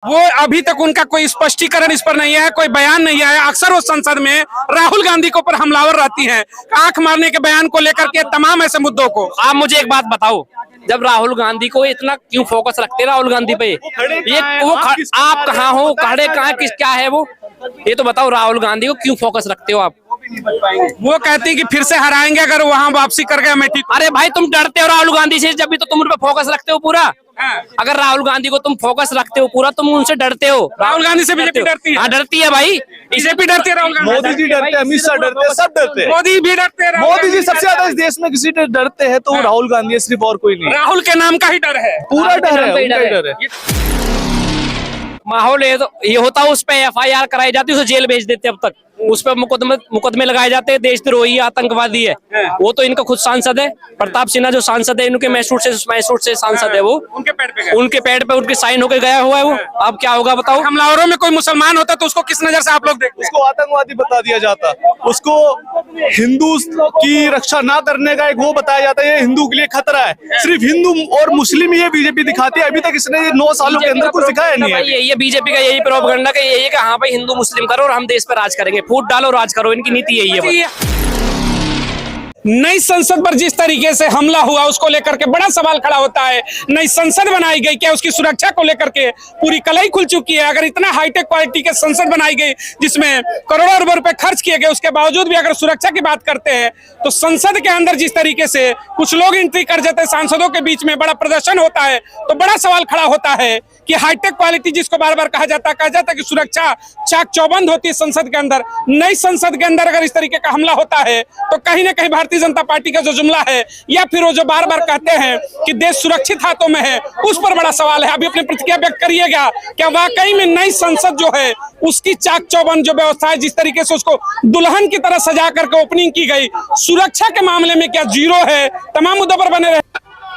वो अभी तक उनका कोई स्पष्टीकरण इस पर नहीं है, कोई बयान नहीं आया। अक्सर वो संसद में राहुल गांधी के ऊपर हमलावर रहती हैं, आंख मारने के बयान को लेकर के तमाम ऐसे मुद्दों को। आप मुझे एक बात बताओ, जब राहुल गांधी को इतना क्यों फोकस रखते हैं राहुल गांधी पे? ये वो आप कहाँ हो, खड़े कहाँ, किस क्या है वो, ये तो बताओ। राहुल गांधी को क्यों फोकस रखते हो आप? वो कहती है कि फिर से हराएंगे अगर वहां वापसी कर गया अमेठी। अरे भाई तुम डरते हो राहुल गांधी से, जब भी तो तुम उन पे फोकस रखते हो पूरा। अगर राहुल गांधी को तुम फोकस रखते हो पूरा, तुम उनसे डरते हो। राहुल गांधी से बीजेपी डरती है? हाँ डरती है भाई, बीजेपी डरती है, राहुल गांधी, मोदी जी डरते हैं, अमित शाह डरते हैं, सब डरते हैं। मोदी भी डरते हैं। मोदी जी सबसे ज्यादा इस देश में किसी से डरते हैं तो राहुल गांधी है, सिर्फ और कोई नहीं। राहुल के नाम का ही डर है, पूरा डर है, उनका ही डर है। माहौल ये होता, उस पे FIR कराई जाती, उसे जेल भेज देते। अब तक उस पर मुकदमे लगाए जाते हैं, देशद्रोही आतंकवादी है। वो तो इनका खुद सांसद है, प्रताप सिन्हा जो सांसद है, इनके मैसूर से सांसद है। वो उनके पेड़ पे उनके साइन होकर गया हुआ है वो। अब क्या होगा बताओ? हमलावरों में कोई मुसलमान होता तो उसको किस नजर से आप लोग देखते? उसको आतंकवादी बता दिया जाता, उसको हिंदू की रक्षा ना करने का एक वो बताया जाता है, ये हिंदू के लिए खतरा है। सिर्फ हिंदू और मुस्लिम ये बीजेपी दिखाती है। अभी तक इसने 9 सालों के अंदर कुछ दिखाया नहीं है। ये बीजेपी का यही प्रोपेगेंडा का यही है कि हाँ भाई हिंदू मुस्लिम करो और हम देश पर राज करेंगे, फूट डालो राज करो, इनकी नीति यही है। नई संसद पर जिस तरीके से हमला हुआ उसको लेकर के बड़ा सवाल खड़ा होता है। नई संसद बनाई गई, क्या उसकी सुरक्षा को लेकर के पूरी कलई खुल चुकी है? अगर इतना हाईटेक क्वालिटी के संसद बनाई गई जिसमें करोड़ों अरबों रुपए खर्च किए गए, उसके बावजूद भी अगर सुरक्षा की बात करते हैं तो संसद के अंदर जिस तरीके से कुछ लोग एंट्री कर जाते हैं, सांसदों के बीच में बड़ा प्रदर्शन होता है, तो बड़ा सवाल खड़ा होता है कि हाईटेक क्वालिटी जिसको बार बार कहा जाता है कि सुरक्षा चाक चौबंद होती है संसद के अंदर, नई संसद के अंदर अगर इस तरीके का हमला होता है तो कहीं ना कहीं भारतीय जनता पार्टी का जो जुमला है या फिर वो जो बार बार कहते हैं कि देश सुरक्षित हाथों में है, उस पर बड़ा सवाल है। अभी अपनी प्रतिक्रिया व्यक्त करिएगा, क्या वाकई में नई संसद जो है उसकी चाक चौबंद जो व्यवस्था है, जिस तरीके से उसको दुल्हन की तरह सजा करके ओपनिंग की गई, सुरक्षा के मामले में क्या जीरो है? तमाम मुद्दों पर बने रहे।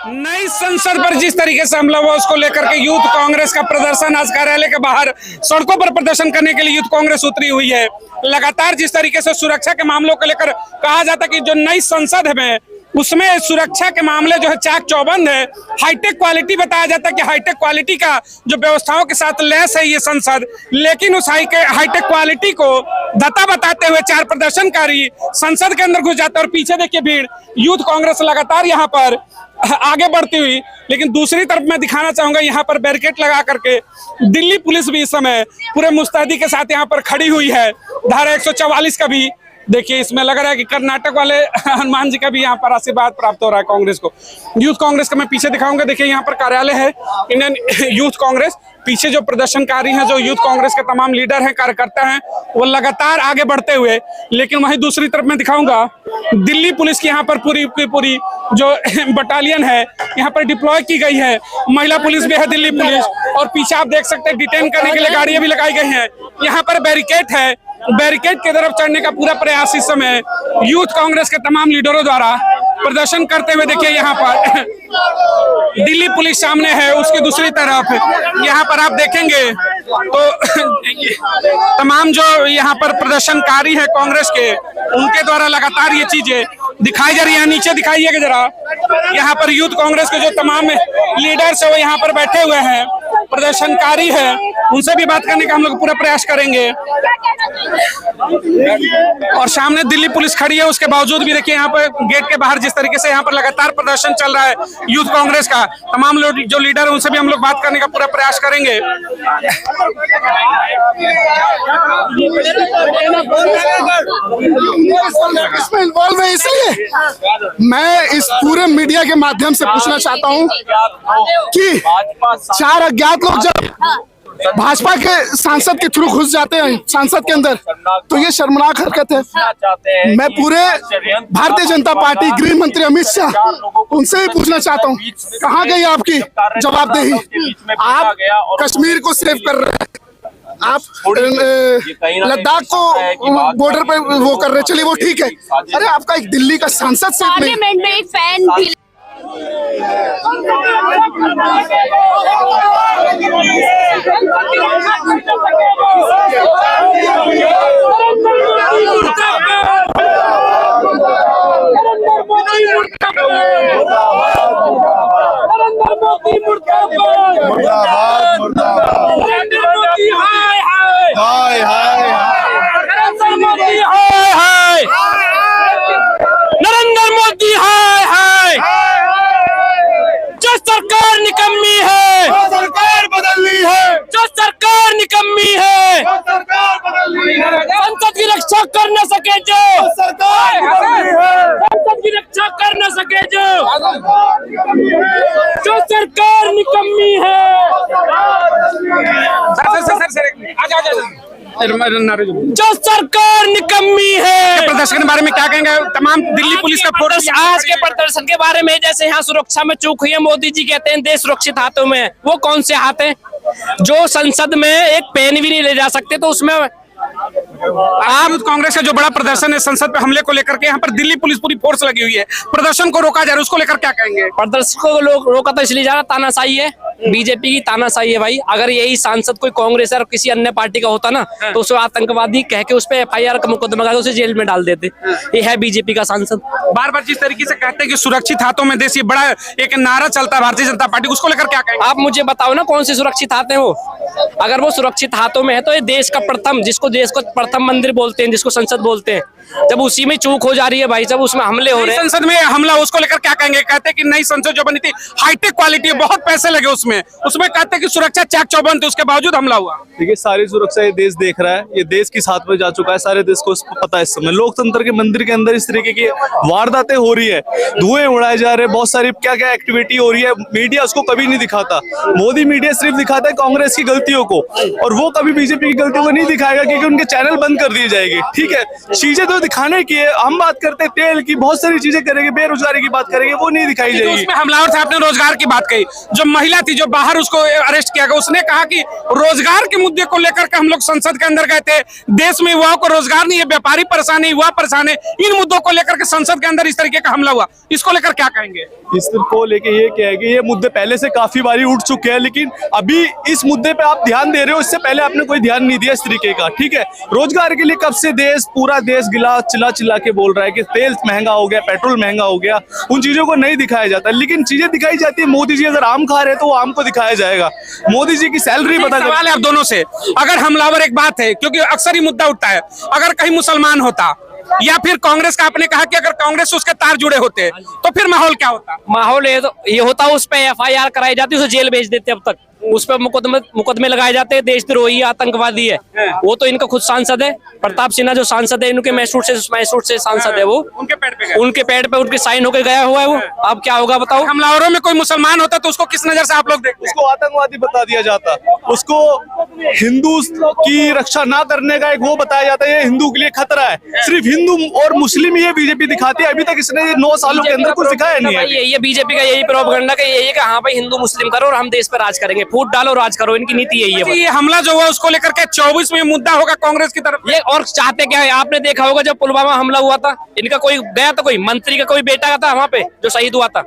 नई संसद पर जिस तरीके से हमला हुआ उसको लेकर के यूथ कांग्रेस का प्रदर्शन, आज कार्यालय के बाहर सड़कों पर प्रदर्शन करने के लिए यूथ कांग्रेस उतरी हुई है। लगातार जिस तरीके से सुरक्षा के मामलों को लेकर कहा जाता है कि जो नई संसद है उसमें सुरक्षा के मामले जो है चाक चौबंद है, हाईटेक क्वालिटी बताया जाता है कि हाईटेक क्वालिटी का जो व्यवस्थाओं के साथ लैस है ये संसद, लेकिन उस हाईटेक क्वालिटी को धता बताते हुए 4 प्रदर्शनकारी संसद के अंदर घुस जाते हैं और पीछे देखिए भीड़। यूथ कांग्रेस लगातार यहाँ पर आगे बढ़ती हुई, लेकिन दूसरी तरफ मैं दिखाना चाहूंगा यहाँ पर बैरिकेड लगा करके दिल्ली पुलिस भी इस समय पूरे मुस्तैदी के साथ यहाँ पर खड़ी हुई है। धारा 144 का भी देखिए इसमें लग रहा है कि कर्नाटक वाले हनुमान जी का भी यहाँ पर आशीर्वाद प्राप्त हो रहा है कांग्रेस को। यूथ कांग्रेस का मैं पीछे दिखाऊंगा, देखिए यहाँ पर कार्यालय है इंडियन यूथ कांग्रेस। पीछे जो प्रदर्शनकारी हैं, जो यूथ कांग्रेस के तमाम लीडर हैं, कार्यकर्ता हैं, वो लगातार आगे बढ़ते हुए, लेकिन वहीं दूसरी तरफ मैं दिखाऊंगा दिल्ली पुलिस की यहाँ पर पूरी जो बटालियन है यहाँ पर डिप्लॉय की गई है। महिला पुलिस भी है दिल्ली पुलिस, और पीछे आप देख सकते हैं डिटेन करने के लिए गाड़ियां भी लगाई गई हैं। यहाँ पर बैरिकेड है, बैरिकेड की तरफ चढ़ने का पूरा प्रयास इस समय यूथ कांग्रेस के तमाम लीडरों द्वारा प्रदर्शन करते हुए देखिए यहाँ पर दिल्ली पुलिस सामने है, उसकी दूसरी तरफ यहाँ पर आप देखेंगे तो तमाम जो यहाँ पर प्रदर्शनकारी है कांग्रेस के, उनके द्वारा लगातार ये चीजें दिखाई जा रही है। नीचे दिखाइएगा जरा, यहाँ पर यूथ कांग्रेस के जो तमाम लीडर्स है वो यहाँ पर बैठे हुए हैं, प्रदर्शनकारी है, उनसे भी बात करने का हम लोग पूरा प्रयास करेंगे। और सामने दिल्ली पुलिस खड़ी है, उसके बावजूद भी देखिए यहाँ पर गेट के बाहर जिस तरीके से यहाँ पर लगातार प्रदर्शन चल रहा है यूथ कांग्रेस का, तमाम लोग जो लीडर है उनसे भी हम लोग बात करने का पूरा प्रयास करेंगे। इसमें इन्वॉल्व है, इसलिए मैं इस पूरे मीडिया के माध्यम से पूछना चाहता हूं कि 4 अज्ञात लोग जब भाजपा के सांसद के थ्रू घुस जाते हैं संसद के अंदर, तो ये शर्मनाक हरकत है। मैं पूरे भारतीय जनता पार्टी गृह मंत्री अमित शाह उनसे भी पूछना चाहता हूँ, कहाँ गई आपकी जवाबदेही? आप कश्मीर को सेव कर रहे हैं, आप लद्दाख को बॉर्डर पे वो कर रहे हैं, चलिए वो ठीक है। अरे आपका एक दिल्ली का सांसद से पार्लियामेंट में एक फैन भी मुर्दाबाद मुर्दाबाद। जो सरकार निकम्मी है। प्रदर्शन के बारे में क्या कहेंगे? तमाम दिल्ली पुलिस का फोर्स आज के प्रदर्शन के बारे में, जैसे यहाँ सुरक्षा में चूक हुई है, मोदी जी कहते हैं देश सुरक्षित हाथों में है। वो कौन से हाथ हैं? जो संसद में एक पेन भी नहीं ले जा सकते, तो उसमें आप कांग्रेस का जो बड़ा प्रदर्शन है संसद पे हमले को लेकर के, यहाँ पर दिल्ली पुलिस पूरी फोर्स लगी हुई है, प्रदर्शन को रोका जा रहा है, उसको लेकर क्या कहेंगे? प्रदर्शन को लोग रोका तो इसलिए जा रहा, तानाशाही है, बीजेपी की तानाशाही है भाई। अगर यही सांसद कोई कांग्रेस और किसी अन्य पार्टी का होता ना, तो उसे आतंकवादी कह के उस पर FIR का मुकदमा करके उसे जेल में डाल देते। ये है बीजेपी का सांसद। बार बार जिस तरीके से कहते हैं कि सुरक्षित हाथों में देश, ये बड़ा एक नारा चलता है भारतीय जनता पार्टी, उसको लेकर क्या कहेंगे? आप मुझे बताओ ना, कौन से सुरक्षित हाथ हैं वो? अगर वो सुरक्षित हाथों में है तो ये देश का प्रथम, जिसको देश को प्रथम मंदिर बोलते हैं, जिसको संसद बोलते हैं, जब उसी में चूक हो जा रही है भाई, जब उसमें हमले हो रहे हैं। संसद में हमला, उसको लेकर क्या कहेंगे? कहते हैं कि नई संसद जो बनी थी हाईटेक क्वालिटी है, बहुत पैसे लगे उसमें कहते हैं कि सुरक्षा चाक चौबंद थी, उसके बावजूद हमला हुआ। देखिए, सारी सुरक्षा ये देश देख रहा है, ये देश की साथ में जा चुका है, सारे देश को पता है। इस समय लोकतंत्र के मंदिर के अंदर इस तरीके की वारदातें हो रही है, धुएं उड़ाए जा रहे हैं, बहुत सारी क्या क्या एक्टिविटी हो रही है। मीडिया उसको कभी नहीं दिखाता, मोदी मीडिया सिर्फ दिखाता है कांग्रेस की गलतियों को, और वो कभी बीजेपी की गलतियों को नहीं दिखाएगा, क्योंकि उनके चैनल बंद कर दिए जाएंगे। ठीक है, चीजें तो दिखाने की है, हम बात करते हैं तेल की, बहुत सारी चीजें करेंगे, बेरोजगारी की बात करेंगे, वो नहीं दिखाई जाएगी। उसमें हमलावर से आपने रोजगार की बात कही, जो महिला थी जो बाहर उसको अरेस्ट किया गया, उसने कहा कि रोजगार के मुद्दे को लेकर के हम लोग संसद के अंदर गए थे, देश में युवाओं को रोजगार नहीं है, व्यापारी परेशान है, युवा परेशान है, इन मुद्दों को लेकर के संसद के अंदर इस तरीके का हमला हुआ, इसको लेकर क्या कहेंगे? इसको लेके ये क्या है कि ये मुद्दे पहले से काफी बारी उठ चुके हैं, लेकिन अभी इस मुद्दे पे आप ध्यान दे रहे हो, इससे पहले आपने कोई ध्यान नहीं दिया इस तरीके का। ठीक है, रोजगार के लिए कब से पूरा देश चिल्ला चिल्ला के बोल रहा है कि तेल महंगा हो गया, पेट्रोल महंगा हो गया, उन चीजों को नहीं दिखाया जाता, लेकिन चीजें दिखाई जाती है। मोदी जी अगर आम खा रहे हैं तो वो आम को दिखाया जाएगा, मोदी जी की सैलरी पता कर। सवाल है आप दोनों से, अगर हमलावर एक बात है, क्योंकि अक्सर ही मुद्दा उठता है, अगर कहीं मुसलमान होता या फिर कांग्रेस का, आपने कहा कि अगर कांग्रेस से उसके तार जुड़े होते तो फिर माहौल क्या होता? माहौल ये होता, उस पे FIR कराई जाती, उसे जेल भेज देते, अब तक उस पर मुकदमे लगाए जाते हैं, देशद्रोही आतंकवादी है। वो तो इनका खुद सांसद है, प्रताप सिन्हा जो सांसद है, इनके मैसूर से सांसद है, वो उनके पेड़ पे उनके साइन होकर गया हुआ है वो। अब क्या होगा बताओ? हमलावरों में कोई मुसलमान होता तो उसको किस नजर से आप लोग देखते? उसको आतंकवादी बता दिया जाता, उसको हिंदू की रक्षा ना करने का एक वो बताया जाता है, ये हिंदू के लिए खतरा है। सिर्फ हिंदू और मुस्लिम ये बीजेपी दिखाती है, अभी तक इसने 9 सालों के अंदर कुछ दिखाया नहीं है। ये बीजेपी का यही प्रोपेगेंडा का यही है कि हाँ भाई हिंदू मुस्लिम करो और हम देश पर राज करेंगे, फूट डालो राज करो, इनकी नीति यही है। ये हमला जो हुआ उसको लेकर के 24 में मुद्दा होगा कांग्रेस की तरफ, ये और चाहते क्या है? आपने देखा होगा जब पुलवामा हमला हुआ था, इनका कोई गया था, कोई मंत्री का कोई बेटा था वहाँ पे जो शहीद हुआ था,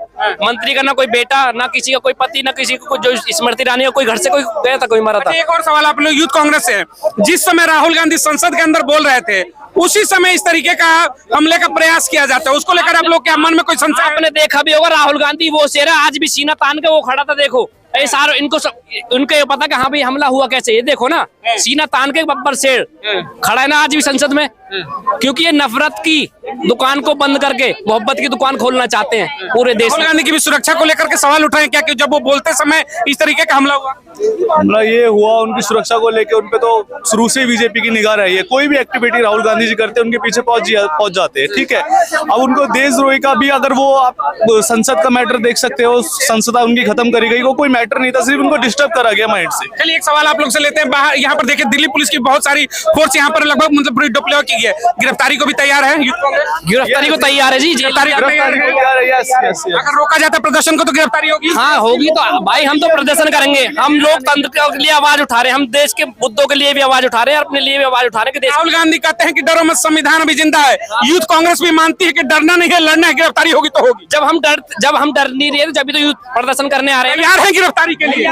मंत्री का ना कोई बेटा, ना किसी का कोई पति, ना किसी को जो स्मृति ईरानी का कोई घर से कोई गया था, कोई मरा था। एक और सवाल आप लोग यूथ कांग्रेस से, जिस समय राहुल गांधी संसद के अंदर बोल रहे थे उसी समय इस तरीके का हमले का प्रयास किया जाता है, उसको लेकर आप लोग क्या मन में कोई संशय? आपने देखा भी होगा राहुल गांधी वो शेर है, आज भी सीना तान के वो खड़ा था, देखो ये सारे उनको ये पता कि हाँ भाई हमला हुआ कैसे, ये देखो ना, सीना तान के बब्बर शेर खड़ा है ना आज भी संसद में, क्योंकि ये नफरत की दुकान को बंद करके मोहब्बत की दुकान खोलना चाहते हैं पूरे देश में। राहुल गांधी की भी सुरक्षा को लेकर के सवाल उठाए क्या, कि जब वो बोलते समय इस तरीके का हमला हुआ? हमला ये हुआ उनकी सुरक्षा को लेकर, उनपे तो शुरू से बीजेपी की निगाह रही है, कोई भी एक्टिविटी राहुल गांधी जी करते हैं उनके पीछे पहुंच जाते हैं। ठीक है, अब उनको देशद्रोही का भी, अगर वो आप संसद का मैटर देख सकते हो, संसद उनकी खत्म करी गई, वो कोई मैटर नहीं था, सिर्फ उनको डिस्टर्ब करा गया माइंड से। चलिए एक सवाल आप लोग से लेते हैं, बाहर यहाँ पर देखिए दिल्ली पुलिस की बहुत सारी फोर्स यहाँ पर लगभग मतलब पूरी डिप्लॉय की है, गिरफ्तारी को भी तैयार है, गिरफ्तारी को तैयार है जी, गिरफ्तारी अगर रोका जाता प्रदर्शन को तो गिरफ्तारी होगी। हाँ होगी, तो भाई हम तो प्रदर्शन करेंगे, हम लोकतंत्र के लिए आवाज उठा रहे हैं, हम देश के मुद्दों के लिए भी आवाज उठा रहे हैं, अपने लिए भी आवाज उठा रहे हैं। राहुल गांधी कहते हैं कि डरो मत, संविधान अभी जिंदा है, यूथ कांग्रेस भी मानती है कि डरना नहीं है, लड़ना है, गिरफ्तारी होगी तो होगी। जब हम डर नहीं रहे जब तो यूथ प्रदर्शन करने आ रहे हैं, तैयार है गिरफ्तारी के लिए,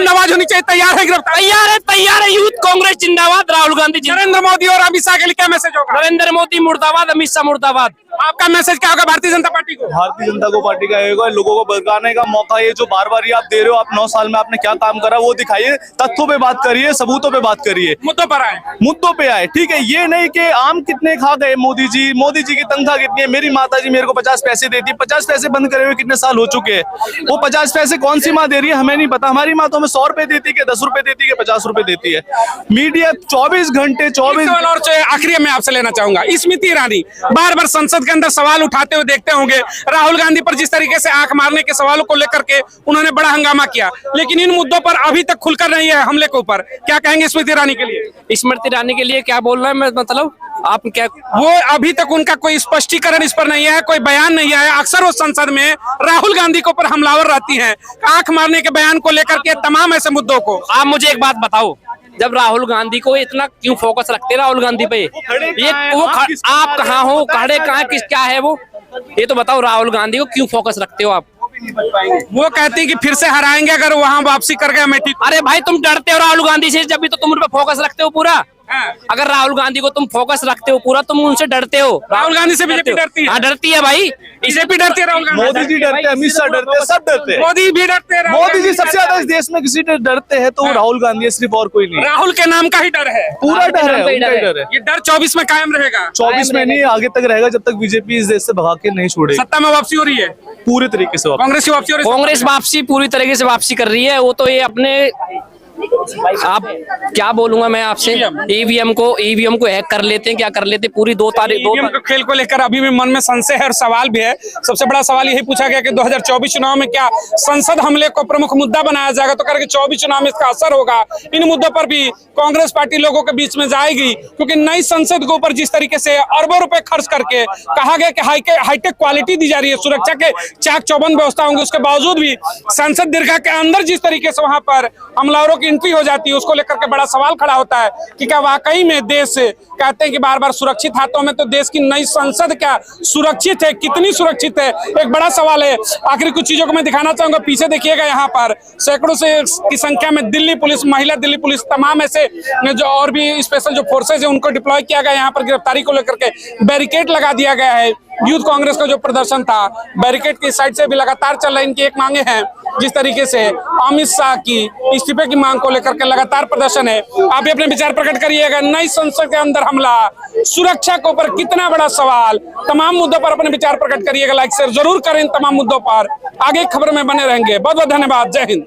नवाज होनी चाहिए, तैयार है गिरफ्तारी, तैयार है यूथ कांग्रेस जिंदाबाद, राहुल गांधी नरेंद्र मोदी और अमित शाह के लिए क्या मैसेज होगा? नरेंद्र मोदी मुर्दाबाद, अमित शाह मुर्दाबाद। आपका मैसेज क्या होगा भारतीय जनता पार्टी को? भारतीय जनता पार्टी का होगा, लोगों को भड़काने का मौका ये जो बार बार ये आप दे रहे हो, आप 9 साल में आपने क्या काम करा वो दिखाइए, तथ्यों पे बात करिए, सबूतों पे बात करिए, मुद्दों पे आए। ठीक है, ये नहीं कि आम कितने खा गए मोदी जी की तनख्वाह कितनी है, मेरी माता जी मेरे को 50 पैसे देती, 50 पैसे बंद करे हुए कितने साल हो चुके हैं, वो 50 पैसे कौन सी माँ दे रही है हमें नहीं पता, हमारी माँ तो हमें 100 रुपए देती है, 10 रुपए देती है, 50 रुपए देती है। मीडिया 24 घंटे 24। और आखिरी में आपसे लेना चाहूंगा, स्मृति ईरानी बार बार संसद संसद के अंदर सवाल उठाते हुए देखते होंगे। राहुल गांधी पर जिस तरीके से आंख मारने के सवालों को लेकर के उन्होंने बड़ा हंगामा किया, लेकिन इन मुद्दों पर अभी तक खुलकर नहीं है हमले के ऊपर। क्या कहेंगे स्मृति ईरानी के लिए? स्मृति ईरानी के लिए क्या बोल रहा है, मैं मतलब आप क्या, वो अभी तक उनका कोई स्पष्टीकरण इस पर नहीं है, कोई बयान नहीं आया। अक्सर वो संसद में राहुल गांधी के ऊपर हमलावर रहती हैं, आंख मारने के बयान को लेकर के तमाम ऐसे मुद्दों को। आप मुझे एक बात बताओ, जब राहुल गांधी को इतना क्यों फोकस रखते राहुल गांधी पे? आप कहाँ हो, खड़े कहाँ, किस क्या है वो, ये तो बताओ। राहुल गांधी को क्यों फोकस रखते हो आप? वो कहती है कि फिर से हराएंगे अगर वहां वापसी कर गए अमेठी। अरे भाई तुम डरते हो राहुल गांधी से, जब भी तो तुम उन पे फोकस रखते हो पूरा। अगर राहुल गांधी को तुम फोकस रखते हो पूरा, तुम उनसे डरते हो। राहुल गांधी से बीजेपी डरती है? हाँ डरती है भाई, बीजेपी डरती है, राहुल गांधी, मोदी जी डरते हैं, अमित शाह डरते हैं, सब डरते हैं। मोदी भी डरते हैं। मोदी जी सबसे ज्यादा इस देश में किसी से डरते हैं तो वो राहुल गांधी है, सिर्फ और कोई नहीं। राहुल के नाम का ही डर है, पूरा डर है, उनका ही डर है। ये डर 24 में कायम रहेगा। 24 में नहीं, आगे तक रहेगा जब तक बीजेपी इस देश से भगा के नहीं छोड़ेगी। सत्ता में वापसी हो रही है पूरे तरीके से कांग्रेस की वापसी हो रही है। कांग्रेस वापसी पूरी तरीके से वापसी कर रही है। वो तो ये अपने, आप क्या बोलूंगा मैं आपसे, ईवीएम को हैक कर लेते हैं, क्या कर लेते हैं पूरी 2 तारीख खेल को लेकर अभी भी मन में संशय है और सवाल भी है। सबसे बड़ा सवाल यही पूछा गया कि 2024 चुनाव में क्या संसद हमले को प्रमुख मुद्दा बनाया जाएगा, तो करके 24 चुनाव में इसका असर होगा। इन मुद्दों पर भी कांग्रेस पार्टी लोगों के बीच में जाएगी, क्योंकि नई संसद के ऊपर जिस तरीके से अरबों रुपए खर्च करके कहा गया कि हाईटेक क्वालिटी दी जा रही है, सुरक्षा के चाक चौबंद व्यवस्था होंगे, उसके बावजूद भी संसद दीर्घा के अंदर जिस तरीके से वहां पर हमलावरों की एंट्री हो जाती है, उसको लेकर के बड़ा सवाल खड़ा होता है कि क्या वाकई में देश, कहते हैं कि बार बार सुरक्षित हाथों में, तो देश की नई संसद क्या सुरक्षित है, कितनी सुरक्षित है, एक बड़ा सवाल है। आखिर कुछ चीजों को मैं दिखाना चाहूंगा, पीछे देखिएगा, यहाँ पर सैकड़ों से की संख्या में दिल्ली पुलिस, महिला दिल्ली पुलिस, तमाम ऐसे जो और भी स्पेशल जो फोर्सेज है उनको डिप्लॉय किया गया। यहाँ पर गिरफ्तारी को लेकर के बैरिकेड लगा दिया गया है। यूथ कांग्रेस का जो प्रदर्शन था बैरिकेड की साइड से भी लगातार चल रहा है। इनकी एक मांगे हैं, जिस तरीके से अमित शाह की इस्तीफे की मांग को लेकर के लगातार प्रदर्शन है। आप भी अपने विचार प्रकट करिएगा। नई संसद के अंदर हमला, सुरक्षा के ऊपर कितना बड़ा सवाल, तमाम मुद्दों पर अपने विचार प्रकट करिएगा। लाइक शेयर जरूर करें इन तमाम मुद्दों पर। आगे खबर में बने रहेंगे। बहुत बहुत धन्यवाद। जय हिंद।